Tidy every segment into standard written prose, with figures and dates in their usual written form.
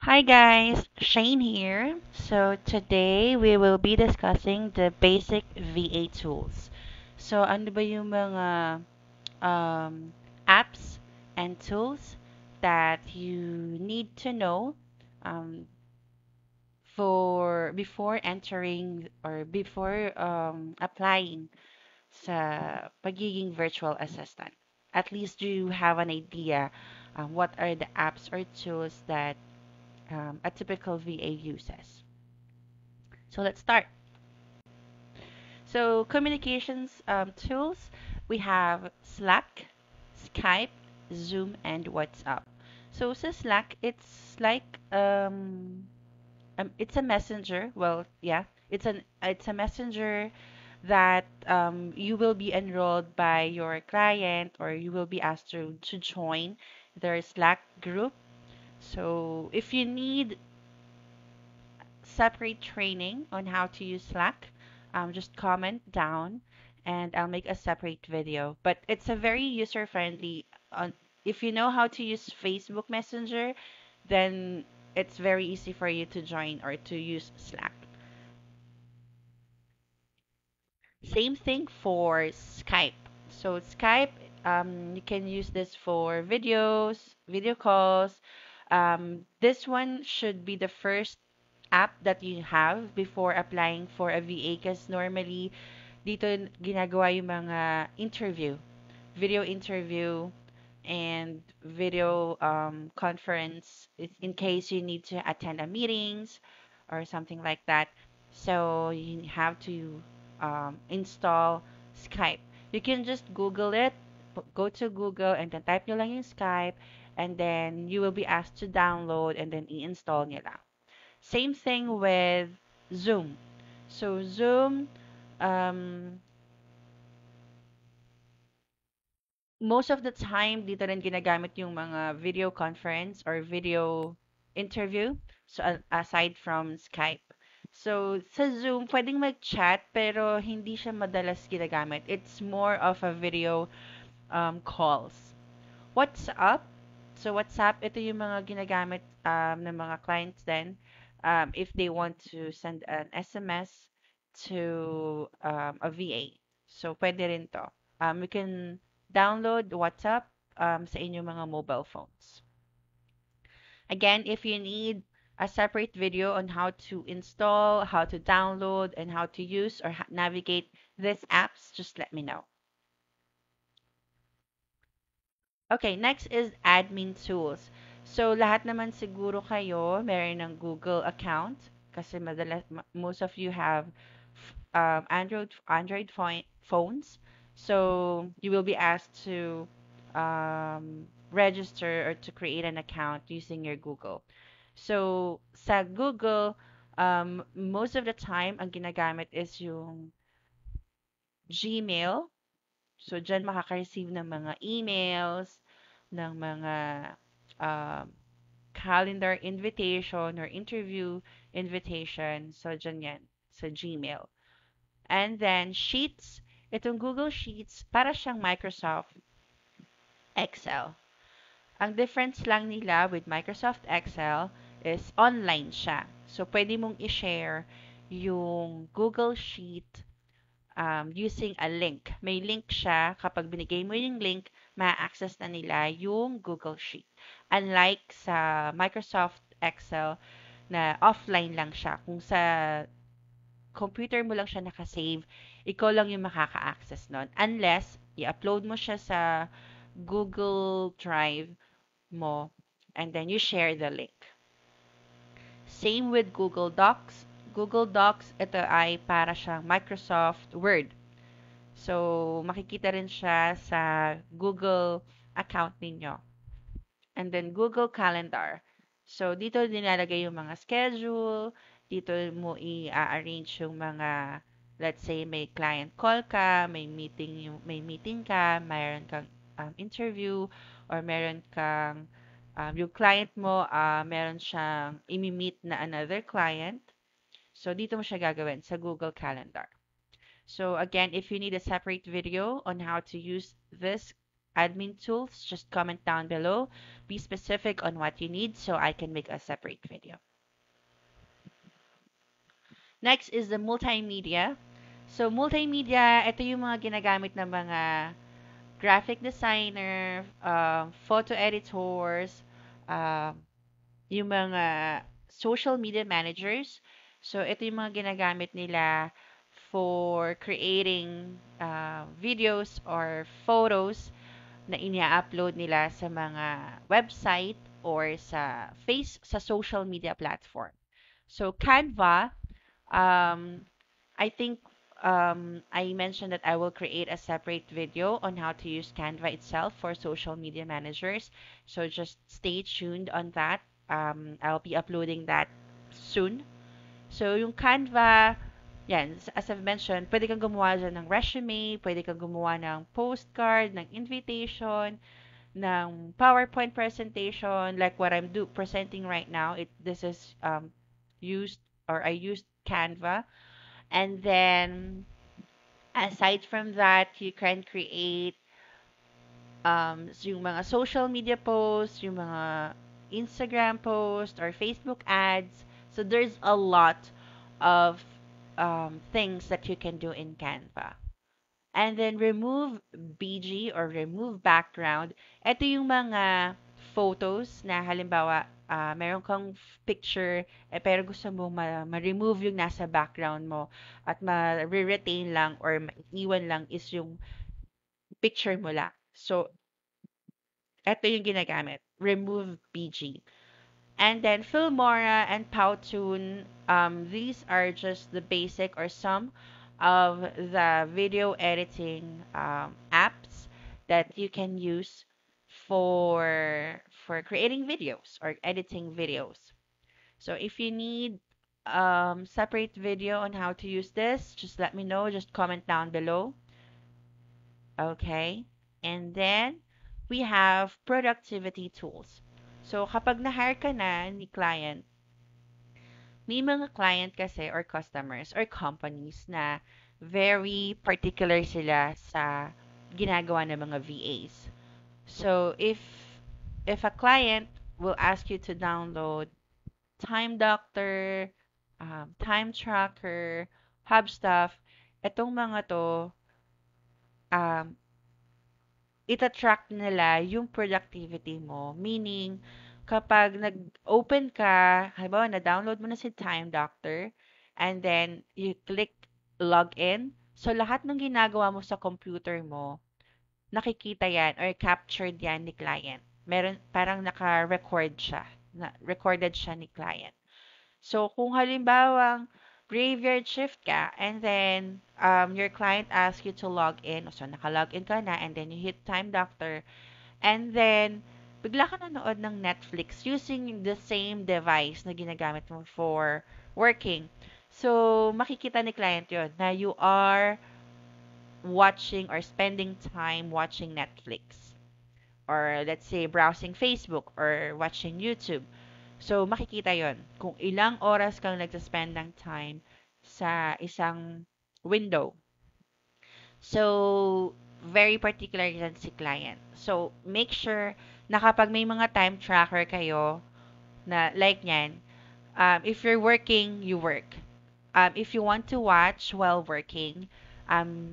Hi guys, Shane here. So today we will be discussing the basic VA tools. So ano ba yung mga apps and tools that you need to know um, for before entering or before applying sa pagiging virtual assistant? At least you have an idea what are the apps or tools that a typical VA uses. So let's start. So communications tools, we have Slack, Skype, Zoom, and WhatsApp. So Slack, it's a messenger. Well, yeah, it's a messenger that you will be enrolled by your client or you will be asked to join their Slack group. So if you need separate training on how to use Slack, just comment down and I'll make a separate video. But it's a very user friendly. If you know how to use Facebook Messenger, then it's very easy for you to join or to use Slack. Same thing for Skype. So Skype, you can use this for videos, video calls. This one should be the first app that you have before applying for a VA because normally dito ginagawa yung mga interview, video interview and video conference in case you need to attend a meetings or something like that. So you have to install Skype. You can just Google it, go to Google and then type nyo lang yung Skype and then you will be asked to download and then i-install nyo lang. Same thing with Zoom. So Zoom, um, most of the time dito rin ginagamit yung mga video conference or video interview. So aside from Skype. So sa Zoom, pwedeng mag-chat pero hindi siya madalas ginagamit. It's more of a video calls. WhatsApp. So WhatsApp, ito yung mga ginagamit ng mga clients din if they want to send an SMS to a VA. So pwede rin to. You can download WhatsApp sa inyong mga mobile phones. Again, if you need a separate video on how to install, how to download, and how to use or navigate these apps, just let me know. Okay, next is admin tools. So, lahat naman siguro kayo meron ng Google account kasi most of you have Android phones. So, you will be asked to register or to create an account using your Google. So, sa Google, most of the time, ang ginagamit is yung Gmail. So, dyan makaka-receive ng mga emails, ng mga um, calendar invitation or interview invitation. So, dyan yan sa Gmail. And then, Sheets. Itong Google Sheets, para siyang Microsoft Excel. Ang difference lang nila with Microsoft Excel is online siya. So, pwede mong i-share yung Google Sheet using a link. May link siya. Kapag binigay mo yung link, ma-access na nila yung Google Sheet. Unlike sa Microsoft Excel na offline lang siya. Kung sa computer mo lang siya nakasave, ikaw lang yung makaka-access nun. Unless, i-upload mo siya sa Google Drive mo and then you share the link. Same with Google Docs. Google Docs, ito ay para siyang Microsoft Word. So, makikita rin siya sa Google account ninyo. And then Google Calendar. So, dito nilalagay yung mga schedule. Dito mo i-arrange yung mga, let's say, may client call ka, may meeting ka, mayroon kang interview, or meron kang, yung client mo, meron siyang imi-meet na another client. So, dito mo siya gagawin sa Google Calendar. So again, if you need a separate video on how to use this admin tools, just comment down below. Be specific on what you need so I can make a separate video. Next is the multimedia. So multimedia, ito yung mga ginagamit ng mga graphic designer, photo editors, um, yung mga social media managers. So, ito yung mga ginagamit nila for creating videos or photos na inia-upload nila sa mga website or sa social media platform. So, Canva, um, I think I mentioned that I will create a separate video on how to use Canva itself for social media managers. So just stay tuned on that. I'll be uploading that soon. So yung Canva, yan, as I've mentioned, pwede kang gumawa dyan ng resume, pwede kang gumawa ng postcard, ng invitation, ng PowerPoint presentation, like what presenting right now. This is used or I used Canva. And then aside from that, you can create yung mga social media posts, yung mga Instagram posts or Facebook ads. So there's a lot of things that you can do in Canva. And then remove BG or remove background. Ito yung mga photos na halimbawa meron kang picture pero gusto mo ma-remove yung nasa background mo at ma-retain lang or maiiwan lang is yung picture mo lang. So, ito yung ginagamit. Remove BG. And then Filmora and Powtoon, these are just the basic or some of the video editing apps that you can use for creating videos or editing videos. So if you need separate video on how to use this, just let me know. Just comment down below. Okay. And then we have productivity tools. So kapag na-hire ka na ni client, may mga client kasi or customers or companies na very particular sila sa ginagawa ng mga VAs. So if a client will ask you to download Time Doctor, Time Tracker, Hubstuff, etong mga to, um, ita-track nila yung productivity mo. Meaning, kapag nag-open ka, halimbawa, na-download mo na si Time Doctor, and then you click login, so lahat ng ginagawa mo sa computer mo, nakikita yan or captured yan ni client. Meron, parang naka-record siya. Recorded siya ni client. So, kung halimbawang graveyard shift ka and then your client asks you to log in, so naka-log in ka na and then you hit Time Doctor and then bigla ka nanood ng Netflix using the same device na ginagamit mo for working. So, makikita ni client yon na you are watching or spending time watching Netflix or let's say browsing Facebook or watching YouTube. So, makikita yon kung ilang oras kang nagsaspend ng time sa isang window. So, very particular yan si client. So, make sure na kapag may mga time tracker kayo na like nyan, if you're working, you work. If you want to watch while working,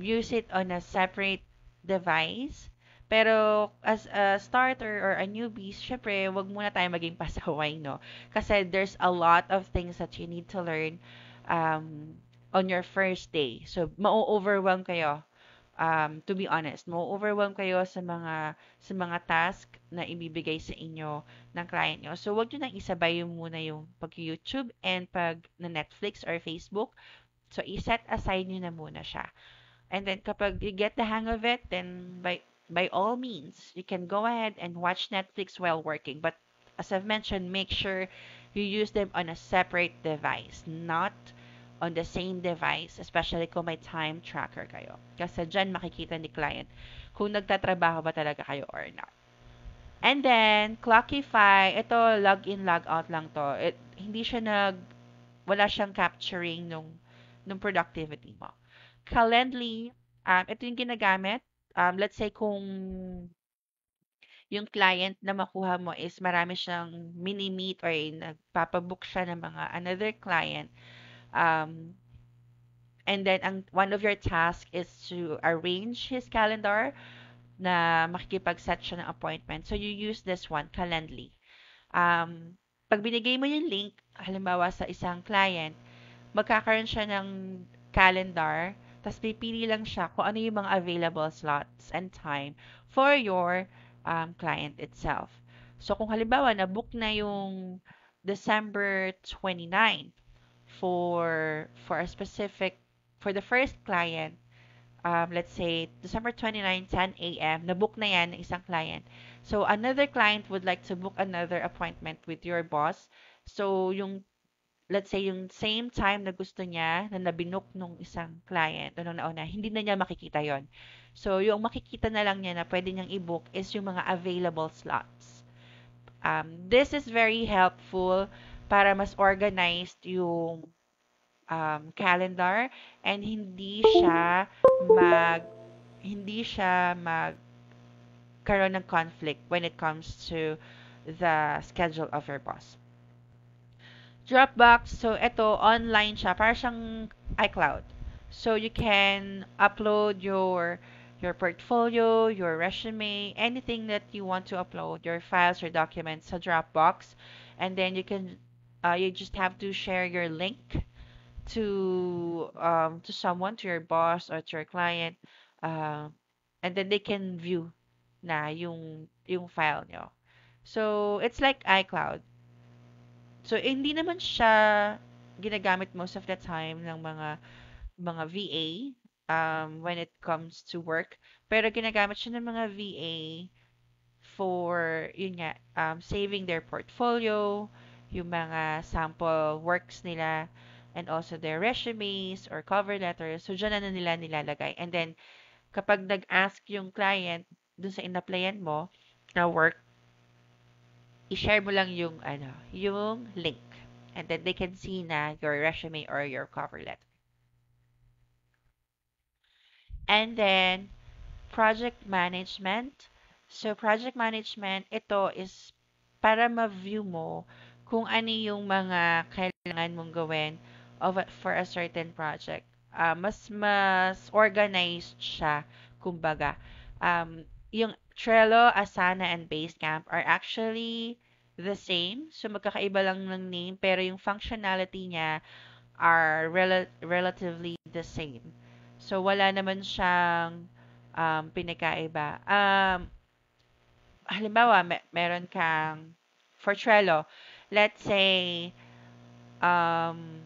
use it on a separate device. Pero as a starter or a newbie, syempre, wag muna tayo maging pasaway, no? Kasi there's a lot of things that you need to learn um, on your first day. So, ma-overwhelm kayo. To be honest, ma-overwhelm kayo sa mga task na ibibigay sa inyo ng client nyo. So, wag nyo nang isabay yung muna yung pag-YouTube and pag na Netflix or Facebook. So, i-set aside nyo na muna siya. And then, kapag you get the hang of it, then by all means, you can go ahead and watch Netflix while working. But as I've mentioned, make sure you use them on a separate device, not on the same device, especially kung may time tracker kayo. Kasi dyan makikita ni client kung nagtatrabaho ba talaga kayo or not. And then, Clockify, ito, log in, log out lang to. Hindi siya wala siyang capturing nung productivity mo. Calendly, ito yung ginagamit. Let's say kung yung client na makuha mo is marami siyang mini-meet or nagpapabook siya ng mga another client. Um, and then one of your tasks is to arrange his calendar na makikipag-set siya ng appointment. So you use this one, Calendly. Um, pag binigay mo yung link, halimbawa sa isang client, magkakaroon siya ng calendar, tapos pipili lang siya kung ano yung mga available slots and time for your client itself. So kung halimbawa na-book na yung December 29 for a specific for the first client, let's say December 29, 10 a.m., na-book na yan ng isang client. So another client would like to book another appointment with your boss. So yung let's say yung same time na gusto niya na nabinook nung isang client o nung nauna, hindi na niya makikita yon. So, yung makikita na lang niya na pwede niyang i-book is yung mga available slots. This is very helpful para mas organized yung calendar and mag hindi siya magkaroon ng conflict when it comes to the schedule of your boss. Dropbox, so ito, online siya. Para siyang iCloud. So you can upload your portfolio, your resume, anything that you want to upload, your files or documents sa Dropbox. And then you just have to share your link to someone, to your boss or to your client. Uh, and then they can view na yung file nyo. So, it's like iCloud. So, hindi naman siya ginagamit most of the time ng mga VA when it comes to work. Pero ginagamit siya ng mga VA for, yun nga, saving their portfolio, yung mga sample works nila, and also their resumes or cover letters. So, dyan na nila nilalagay. And then, kapag nag-ask yung client dun sa in-applyan mo na work, i-share mo lang yung link. And then they can see na your resume or your cover letter. And then, project management. So, project management, ito is para ma-view mo kung ano yung mga kailangan mong gawin for a certain project. Mas organized siya, kumbaga. Yung Trello, Asana, and Basecamp are actually the same. So, magkakaiba lang ng name, pero yung functionality niya are relatively the same. So, wala naman siyang pinakaiba. Halimbawa, meron kang, for Trello, let's say, um,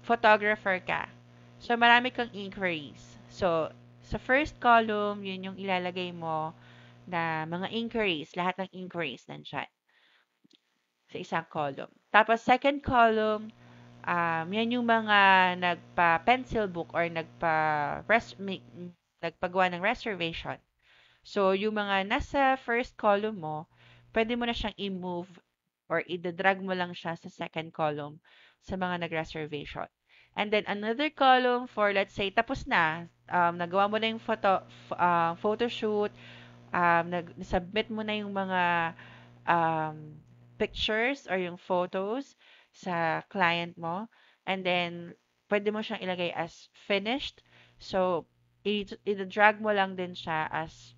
photographer ka. So, marami kang inquiries. So, sa first column, yun yung ilalagay mo na mga inquiries, lahat ng inquiries nandyan sa isang column. Tapos, second column, yan yung mga nagpa-pencil book or nagpagawa ng reservation. So, yung mga nasa first column mo, pwede mo na siyang i-move or i-drag mo lang siya sa second column sa mga nag-reservation. And then, another column for, let's say, tapos na, nagawa mo na yung photo shoot, submit mo na yung mga um, pictures or yung photos sa client mo. And then, pwede mo siyang ilagay as finished. So, i-drag mo lang din siya as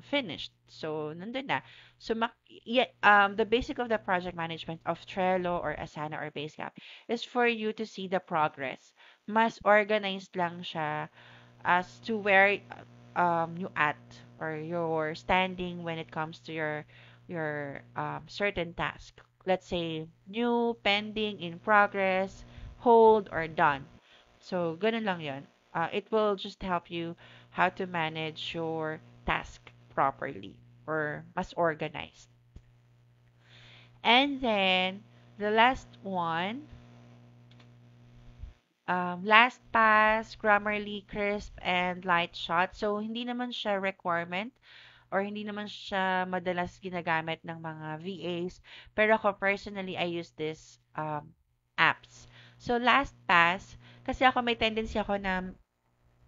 finished. So, nandun na. So, yeah, the basic of the project management of Trello or Asana or Basecamp is for you to see the progress. Mas organized lang siya as to where you at or your standing when it comes to your certain task. Let's say new, pending, in progress, hold, or done. So, ganun lang yun. It will just help you how to manage your task properly or mas organized. And then, the last one, LastPass, Grammarly, Crisp, and Lightshot. So, hindi naman siya requirement or hindi naman siya madalas ginagamit ng mga VAs. Pero ako personally, I use this apps. So, LastPass, kasi ako may tendency ako na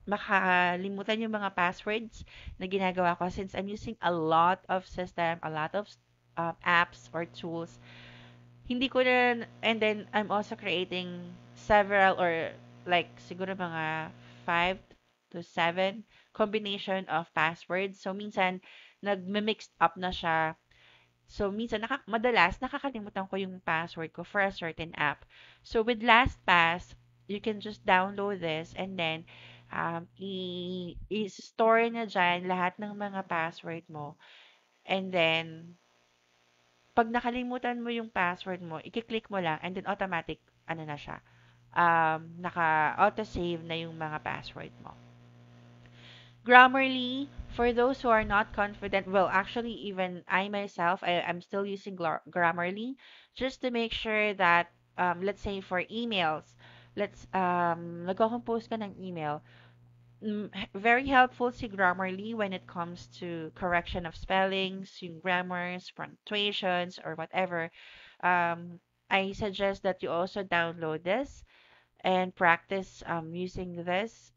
makalimutan yung mga passwords na ginagawa ko since I'm using a lot of system, a lot of apps or tools. Hindi ko na, and then I'm also creating several or like siguro mga 5 to 7 combination of passwords. So minsan nagme-mix up na siya. So minsan madalas nakakalimutan ko yung password ko for a certain app. So with LastPass, you can just download this and then i-store na dyan lahat ng mga password mo. And then, pag nakalimutan mo yung password mo, i-click mo lang and then automatic, ano na siya, naka-auto-save na yung mga password mo. Grammarly, for those who are not confident, well, actually, even I myself, I'm still using Grammarly just to make sure that, let's say for emails, nagko-compose ka ng email, very helpful si Grammarly when it comes to correction of spellings, yung grammars, punctuations, or whatever. Um, I suggest that you also download this and practice using this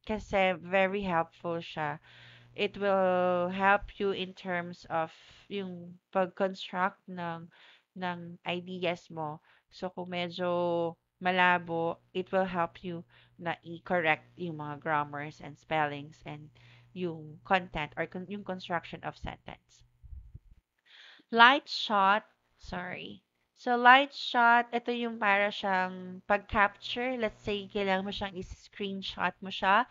kasi very helpful siya. It will help you in terms of yung pag-construct ng ideas mo. So kung medyo malabo, it will help you na i-correct yung mga grammars and spellings and yung content or yung construction of sentence. Light shot, sorry. So light shot, ito yung para siyang pag-capture. Let's say, kailangan mo siyang i-screenshot mo siya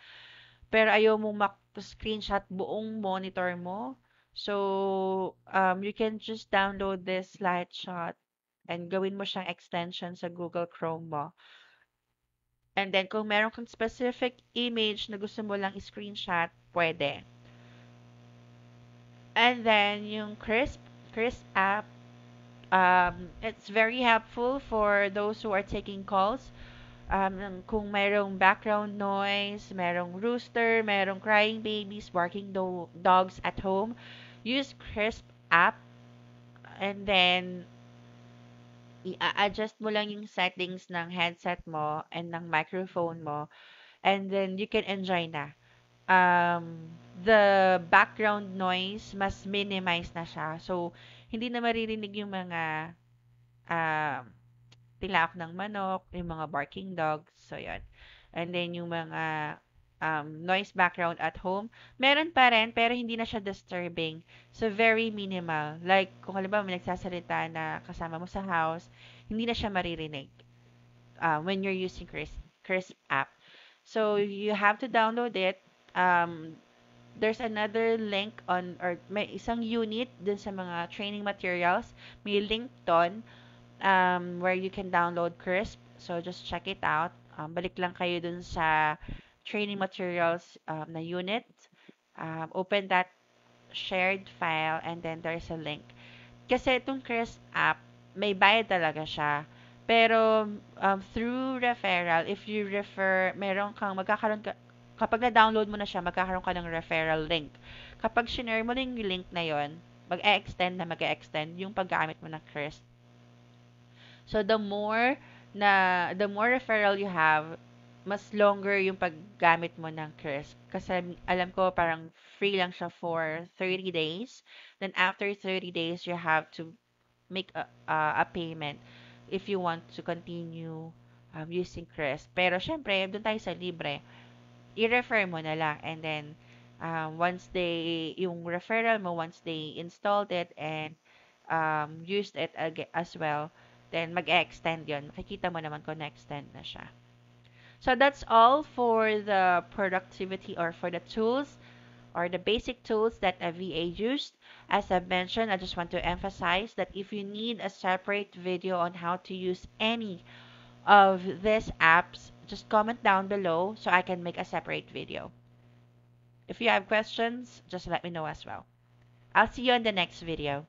pero ayaw mong screenshot buong monitor mo. So, you can just download this slideshot and gawin mo siyang extension sa Google Chrome mo. And then, kung meron kang specific image na gusto mo lang i-screenshot, pwede. And then, yung Crisp app, it's very helpful for those who are taking calls. Kung mayroong background noise, merong rooster, merong crying babies, barking dogs at home, use Crisp app and then i-adjust mo lang yung settings ng headset mo and ng microphone mo and then you can enjoy na. The background noise, mas minimize na siya. So, hindi na maririnig yung mga um, tilaok ng manok, yung mga barking dogs, so yun. And then yung mga noise background at home, meron pa rin, pero hindi na siya disturbing. So, very minimal. Like, kung halimbawa may nagsasalita na kasama mo sa house, hindi na siya maririnig when you're using Crisp app. So, you have to download it. Um, there's another link on, or may isang unit dun sa mga training materials. May link ton where you can download Crisp. So just check it out. Balik lang kayo dun sa training materials na unit. Open that shared file and then there's a link. Kasi itong Crisp app, may bayad talaga siya. Pero through referral, if you refer, meron kang magkakaroon ka, kapag na-download mo na siya, magkakaroon ka ng referral link. Kapag shinare mo na yung link na yon, mag-e-extend yung paggamit mo ng Crisp. So the more referral you have, mas longer yung paggamit mo ng Crisp. Kasi alam ko parang free lang siya for 30 days. Then after 30 days, you have to make a payment if you want to continue using Crisp. Pero syempre, doon tayo sa libre. I-refer mo na lang and then once yung referral mo, once they installed it and used it as well, then mag-extend yun. Makikita mo naman kung na-extend na siya. So that's all for the productivity or for the tools or the basic tools that a VA used. As I've mentioned, I just want to emphasize that if you need a separate video on how to use any of these apps, just comment down below so I can make a separate video. If you have questions, just let me know as well. I'll see you in the next video.